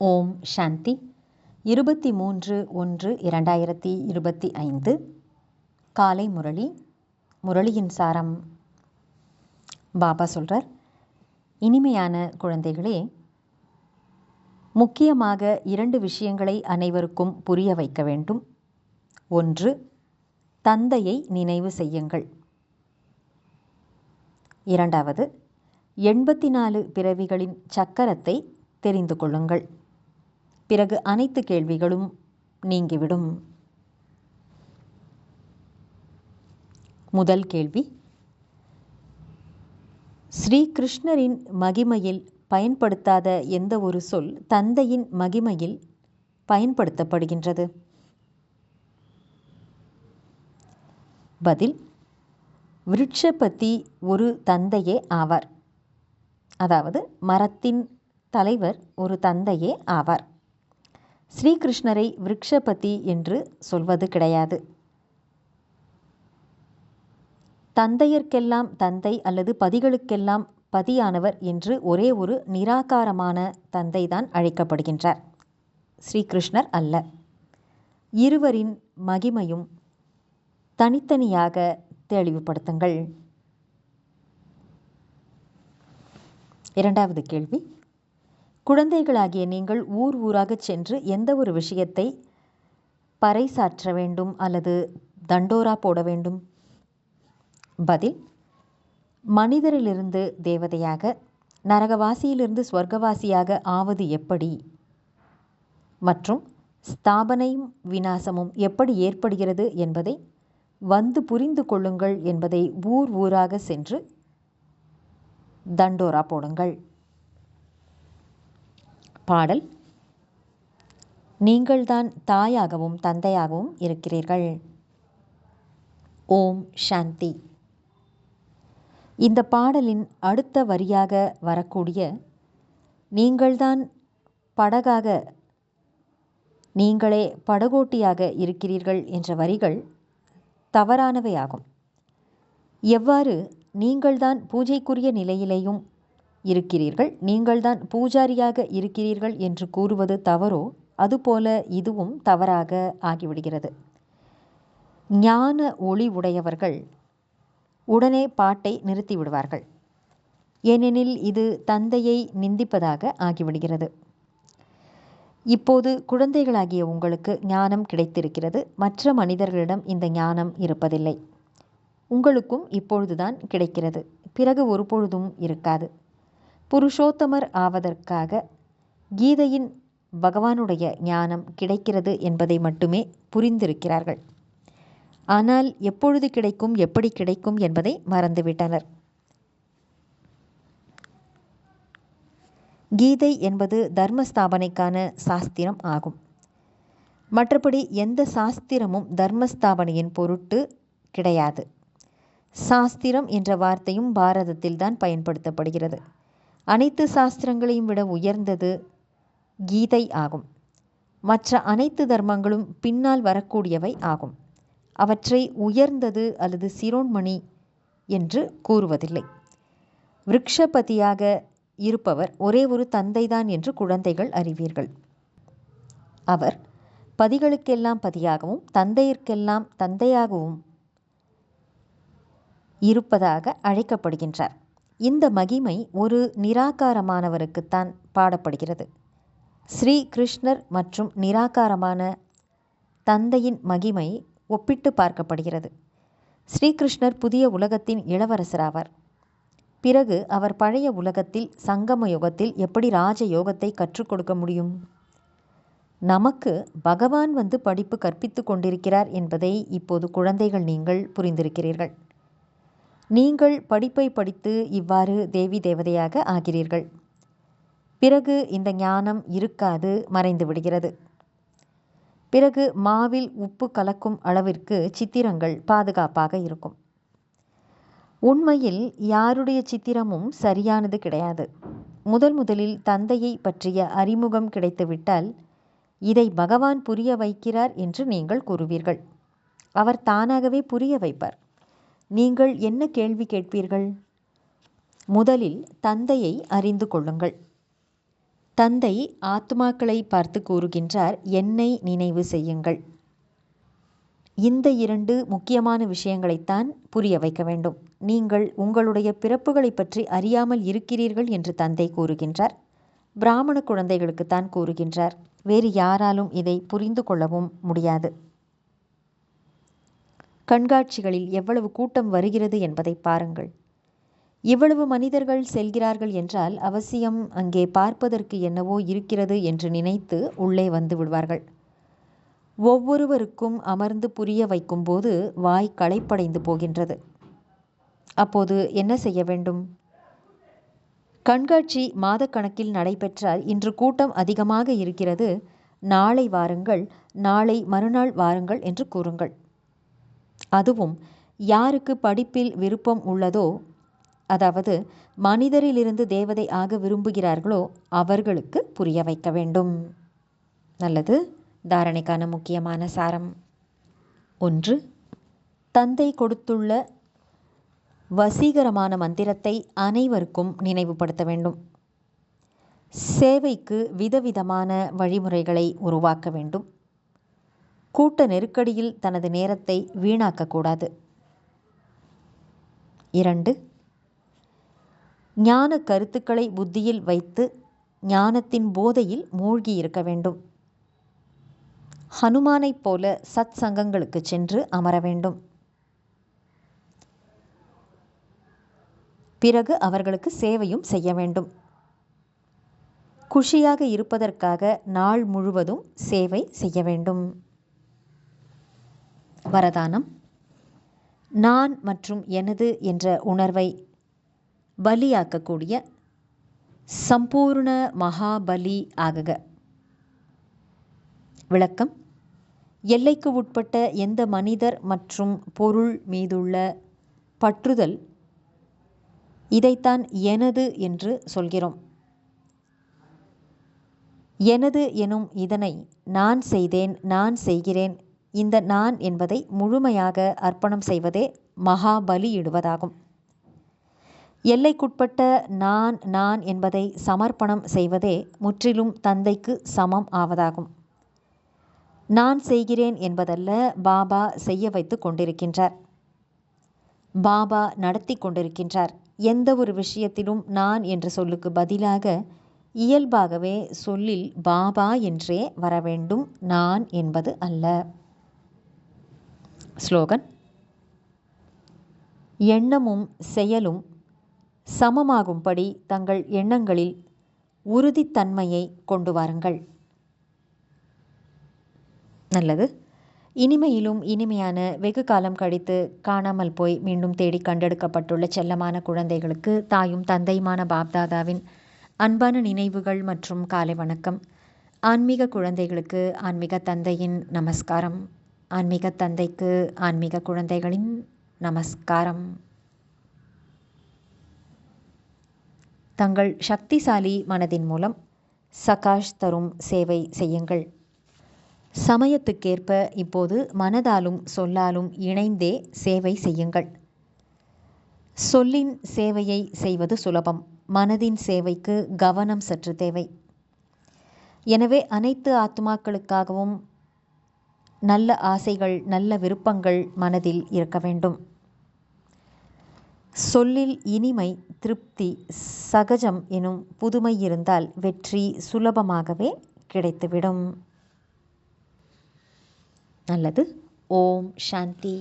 ஓம் சாந்தி 23/1/2025 காலை முரளி. முரளியின் சாரம் பாபா சொல்கிறார், இனிமையான குழந்தைகளே, முக்கியமாக 2 விஷயங்களை அனைவருக்கும் புரிய வைக்க வேண்டும். 1, தந்தையை நினைவு செய்யுங்கள். 2, 84 பிறவிகளின் சக்கரத்தை தெரிந்து கொள்ளுங்கள். பிறகு அனைத்து கேள்விகளும் நீங்கிவிடும். முதல் கேள்வி, ஸ்ரீ கிருஷ்ணரின் மகிமையில் பயன்படுத்தாத எந்த ஒரு சொல் தந்தையின் மகிமையில் பயன்படுத்தப்படுகின்றது? பதில், விருட்சபதி ஒரு தந்தையே ஆவார். அதாவது மரத்தின் தலைவர் ஒரு தந்தையே ஆவார். ஸ்ரீகிருஷ்ணரை விருட்சபதி என்று சொல்வது கிடையாது. தந்தையர்க்கெல்லாம் தந்தை அல்லது பதிகளுக்கெல்லாம் பதியானவர் என்று ஒரே ஒரு நிராகாரமான தந்தைதான் அழைக்கப்படுகின்றார், ஸ்ரீகிருஷ்ணர் அல்ல. இருவரின் மகிமையும் தனித்தனியாக தெளிவுபடுத்துங்கள். 2வது கேள்வி, குழந்தைகளாகிய நீங்கள் ஊர் ஊராகச் சென்று எந்த ஒரு விஷயத்தை பறைசாற்ற வேண்டும் அல்லது தண்டோரா போட வேண்டும்? பதில், மனிதரிலிருந்து தேவதையாக, நரகவாசியிலிருந்து ஸ்வர்க்கவாசியாக ஆவது எப்படி மற்றும் ஸ்தாபனையும் விநாசமும் எப்படி ஏற்படுகிறது என்பதை வந்து புரிந்து கொள்ளுங்கள் என்பதை ஊர் ஊராக சென்று தண்டோரா போடுங்கள். பாடல், நீங்கள்தான் தாயாகவும் தந்தையாகவும் இருக்கிறீர்கள். ஓம் சாந்தி. இந்த பாடலின் அடுத்த வரியாக வரக்கூடிய நீங்கள்தான் படகாக, நீங்களே படகோட்டியாக இருக்கிறீர்கள் என்ற வரிகள் தவறானவையாகும். எவ்வாறு நீங்கள்தான் பூஜைக்குரிய நிலையிலேயும் இருக்கிறீர்கள், நீங்கள்தான் பூஜாரியாக இருக்கிறீர்கள் என்று கூறுவது தவறோ அதுபோல இதுவும் தவறாக ஆகிவிடுகிறது. ஞான ஒளி உடையவர்கள் உடனே பாட்டை நிறுத்திவிடுவார்கள், ஏனெனில் இது தந்தையை நிந்திப்பதாக ஆகிவிடுகிறது. இப்போது குழந்தைகளாகிய உங்களுக்கு ஞானம் கிடைத்திருக்கிறது, மற்ற மனிதர்களிடம் இந்த ஞானம் இருப்பதில்லை. உங்களுக்கும் இப்பொழுதுதான் கிடைக்கிறது, பிறகு ஒருபொழுதும் இருக்காது. புருஷோத்தமர் ஆவதற்காக கீதையின் பகவானுடைய ஞானம் கிடைக்கிறது என்பதை மட்டுமே புரிந்திருக்கிறார்கள். ஆனால் எப்பொழுது கிடைக்கும், எப்படி கிடைக்கும் என்பதை மறந்துவிட்டனர். கீதை என்பது தர்மஸ்தாபனைக்கான சாஸ்திரம் ஆகும். மற்றபடி எந்த சாஸ்திரமும் தர்மஸ்தாபனையின் பொருட்டு கிடையாது. சாஸ்திரம் என்ற வார்த்தையும் பாரதத்தில்தான் பயன்படுத்தப்படுகிறது. அனைத்து சாஸ்திரங்களையும் விட உயர்ந்தது கீதை ஆகும். மற்ற அனைத்து தர்மங்களும் பின்னால் வரக்கூடியவை ஆகும். அவற்றை உயர்ந்தது அல்லது சிரோன்மணி என்று கூறுவதில்லை. விருட்சபதியாக இருப்பவர் ஒரே ஒரு தந்தைதான் என்று குழந்தைகள் அறிவீர்கள். அவர் பதிகளுக்கெல்லாம் பதியாகவும் தந்தையர்க்கெல்லாம் தந்தையாகவும் இருப்பதாக அழைக்கப்படுகின்றார். இந்த மகிமை ஒரு நிராகாரமானவருக்குத்தான் பாடப்படுகிறது. ஸ்ரீ கிருஷ்ணர் மற்றும் நிராகாரமான தந்தையின் மகிமை ஒப்பிட்டு பார்க்கப்படுகிறது. ஸ்ரீகிருஷ்ணர் புதிய உலகத்தின் இளவரசராவார். பிறகு அவர் பழைய உலகத்தில் சங்கம யுகத்தில் எப்படி ராஜ யோகத்தை கற்றுக் கொடுக்க முடியும்? நமக்கு பகவான் வந்து படிப்பு கற்பித்து கொண்டிருக்கிறார் என்பதை இப்போது குழந்தைகள் நீங்கள் புரிந்திருக்கிறீர்கள். நீங்கள் படிப்பை படித்து இவ்வாறு தேவி தேவதையாக ஆகிறீர்கள். பிறகு இந்த ஞானம் இருக்காது, மறைந்து விடுகிறது. பிறகு மாவில் உப்பு கலக்கும் அளவிற்கு சித்திரங்கள் பாதுகாப்பாக இருக்கும். உண்மையில் யாருடைய சித்திரமும் சரியானது கிடையாது. முதலில் தந்தையை பற்றிய அறிமுகம் கிடைத்துவிட்டால் இதை பகவான் புரிய வைக்கிறார் என்று நீங்கள் கூறுவீர்கள். அவர் தானாகவே புரிய வைப்பார். நீங்கள் என்ன கேள்வி கேட்பீர்கள்? முதலில் தந்தையை அறிந்து கொள்ளுங்கள். தந்தை ஆத்மாக்களை பார்த்து கூறுகின்றார், என்னை நினைவு செய்யுங்கள். இந்த 2 முக்கியமான விஷயங்களைத்தான் புரிய வைக்க வேண்டும். நீங்கள் உங்களுடைய பிறப்புகளை பற்றி அறியாமல் இருக்கிறீர்கள் என்று தந்தை கூறுகின்றார். பிராமண குழந்தைகளுக்குத்தான் கூறுகின்றார். வேறு யாராலும் இதை புரிந்து கொள்ளவும் முடியாது. கண்காட்சிகளில் எவ்வளவு கூட்டம் வருகிறது என்பதை பாருங்கள். இவ்வளவு மனிதர்கள் செல்கிறார்கள் என்றால் அவசியம் அங்கே பார்ப்பதற்கு என்னவோ இருக்கிறது என்று நினைத்து உள்ளே வந்து விடுவார்கள். ஒவ்வொருவருக்கும் அமர்ந்து புரிய வைக்கும்போது வாய் களைப்படைந்து போகின்றது. அப்போது என்ன செய்ய வேண்டும்? கண்காட்சி மாதக்கணக்கில் நடைபெற்றால் இன்று கூட்டம் அதிகமாக இருக்கிறது, நாளை வாருங்கள், நாளை மறுநாள் வாருங்கள் என்று கூறுங்கள். அதுவும் யாருக்கு படிப்பில் விருப்பம் உள்ளதோ, அதாவது மனிதரிலிருந்து தேவதை ஆக விரும்புகிறார்களோ அவர்களுக்கு புரிய வைக்க வேண்டும். நல்லது. தாரணைக்கான முக்கியமான சாரம். 1. தந்தை கொடுத்துள்ள வசீகரமான மந்திரத்தை அனைவருக்கும் நினைவுபடுத்த வேண்டும். சேவைக்கு விதவிதமான வழிமுறைகளை உருவாக்க வேண்டும். கூட்ட நெருக்கடியில் தனது நேரத்தை வீணாக்கக்கூடாது. 2. ஞான கருத்துக்களை புத்தியில் வைத்து ஞானத்தின் போதையில் மூழ்கி இருக்க வேண்டும். ஹனுமானைப் போல சத் சங்கங்களுக்கு சென்று அமர வேண்டும். பிறகு அவர்களுக்கு சேவையும் செய்ய வேண்டும். குஷியாக இருப்பதற்காக நாள் முழுவதும் சேவை செய்ய வேண்டும். வரதானம். நான் மற்றும் எனது என்ற உணர்வை பலியாக்கக்கூடிய சம்பூர்ண மகாபலி ஆகுக. விளக்கம். எல்லைக்கு உட்பட்ட எந்த மனிதர் மற்றும் பொருள் மீதுள்ள பற்றுதல், இதைத்தான் எனது என்று சொல்கிறோம். எனது எனும் இதனை நான் செய்தேன், நான் செய்கிறேன், இந்த நான் என்பதை முழுமையாக அர்ப்பணம் செய்வதே மகாபலியிடுவதாகும். எல்லைக்குட்பட்ட நான் நான் என்பதை சமர்ப்பணம் செய்வதே முற்றிலும் தந்தைக்கு சமம் ஆவதாகும். நான் செய்கிறேன் என்பதல்ல, பாபா செய்ய வைத்து கொண்டிருக்கின்றார். பாபா நடத்தி கொண்டிருக்கின்றார். எந்த ஒரு விஷயத்திலும் நான் என்ற சொல்லுக்கு பதிலாக இயல்பாகவே சொல்லில் பாபா என்றே வர வேண்டும், நான் என்பது அல்ல. ஸ்லோகன். எண்ணமும் செயலும் சமமாகும்படி தங்கள் எண்ணங்களில் உறுதித்தன்மையை கொண்டு வாருங்கள். நல்லது. இனிமையிலும் இனிமையான வெகு காலம் கழித்து காணாமல் போய் மீண்டும் தேடி கண்டெடுக்கப்பட்டுள்ள செல்லமான குழந்தைகளுக்கு தாயும் தந்தையுமான பாப்தாதாவின் அன்பான நினைவுகள் மற்றும் காலை வணக்கம். ஆன்மீக குழந்தைகளுக்கு ஆன்மீக தந்தையின் நமஸ்காரம். ஆன்மீக தந்தைக்கு ஆன்மீக குழந்தைகளின் நமஸ்காரம். தங்கள் சக்திசாலி மனதின் மூலம் சகாஷ் தரும் சேவை செய்யுங்கள். சமயத்துக்கேற்ப இப்போது மனதாலும் சொல்லாலும் இணைந்தே சேவை செய்யுங்கள். சொல்லின் சேவையை செய்வது சுலபம், மனதின் சேவைக்கு கவனம் சற்று தேவை. எனவே அனைத்து ஆத்மாக்களுக்காகவும் நல்ல ஆசைகள், நல்ல விருப்பங்கள் மனதில் இருக்க வேண்டும். சொல்லில் இனிமை, திருப்தி, சகஜம் எனும் புதுமை இருந்தால் வெற்றி சுலபமாகவே கிடைத்துவிடும். நல்லது. ஓம் சாந்தி.